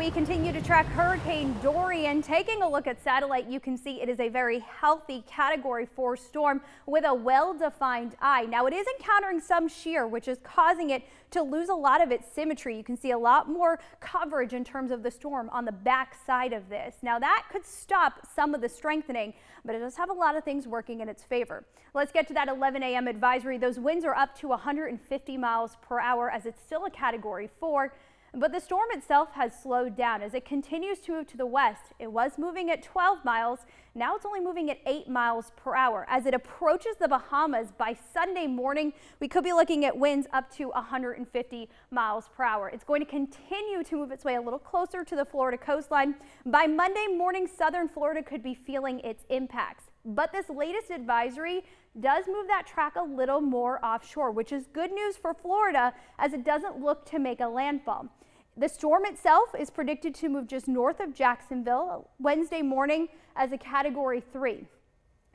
we continue to track Hurricane Dorian. Taking a look at satellite, you can see it is a very healthy Category 4 storm with a well-defined eye. Now, it is encountering some shear, which is causing it to lose a lot of its symmetry. You can see a lot more coverage in terms of the storm on the back side of this. Now, that could stop some of the strengthening, but it does have a lot of things working in its favor. Let's get to that 11 a.m. advisory. Those winds are up to 150 miles per hour as it's still a Category 4. But the storm itself has slowed down as it continues to move to the west. It was moving at 12 miles. Now it's only moving at 8 miles per hour. As it approaches the Bahamas by Sunday morning, we could be looking at winds up to 150 miles per hour. It's going to continue to move its way a little closer to the Florida coastline. By Monday morning, southern Florida could be feeling its impacts. But this latest advisory does move that track a little more offshore, which is good news for Florida as it doesn't look to make a landfall. The storm itself is predicted to move just north of Jacksonville Wednesday morning as a Category 3.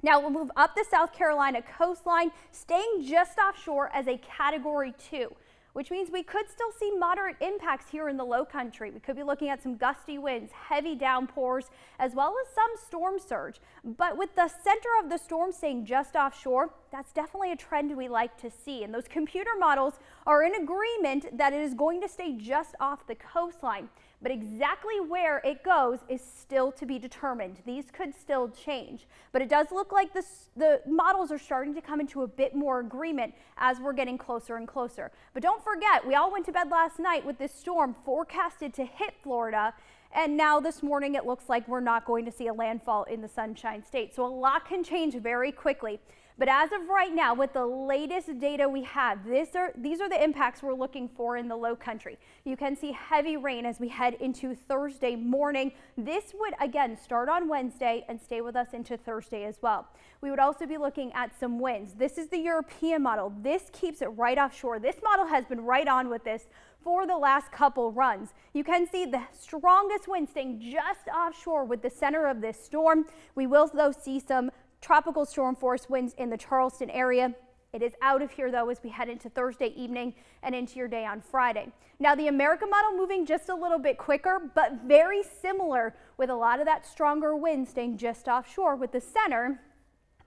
Now we'll move up the South Carolina coastline, staying just offshore as a Category 2. Which means we could still see moderate impacts here in the low country. We could be looking at some gusty winds, heavy downpours, as well as some storm surge. But with the center of the storm staying just offshore, that's definitely a trend we like to see. And those computer models are in agreement that it is going to stay just off the coastline. But exactly where it goes is still to be determined. These could still change. But it does look like the models are starting to come into a bit more agreement as we're getting closer and closer. But don't forget, we all went to bed last night with this storm forecasted to hit Florida. And now this morning it looks like we're not going to see a landfall in the Sunshine State. So a lot can change very quickly. But as of right now, with the latest data we have, these are the impacts we're looking for in the low country. You can see heavy rain as we head into Thursday morning. This would again start on Wednesday and stay with us into Thursday as well. We would also be looking at some winds. This is the European model. This keeps it right offshore. This model has been right on with this for the last couple runs. You can see the strongest wind staying just offshore with the center of this storm. We will though see some tropical storm force winds in the Charleston area. It is out of here though as we head into Thursday evening and into your day on Friday. Now the America model moving just a little bit quicker, but very similar with a lot of that stronger wind staying just offshore with the center.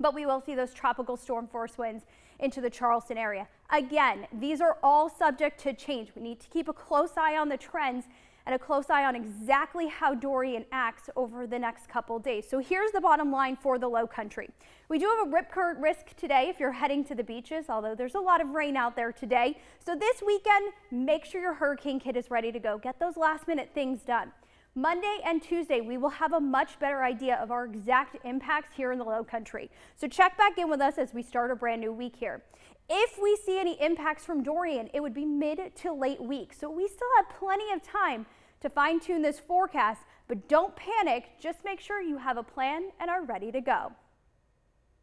But we will see those tropical storm force winds into the Charleston area. Again, these are all subject to change. We need to keep a close eye on the trends and a close eye on exactly how Dorian acts over the next couple days. So here's the bottom line for the low country. We do have a rip current risk today if you're heading to the beaches, although there's a lot of rain out there today. So this weekend, make sure your hurricane kit is ready to go. Get those last minute things done. Monday and Tuesday, we will have a much better idea of our exact impacts here in the low country. So check back in with us as we start a brand new week here. If we see any impacts from Dorian, it would be mid to late week. So we still have plenty of time to fine tune this forecast, but don't panic. Just make sure you have a plan and are ready to go.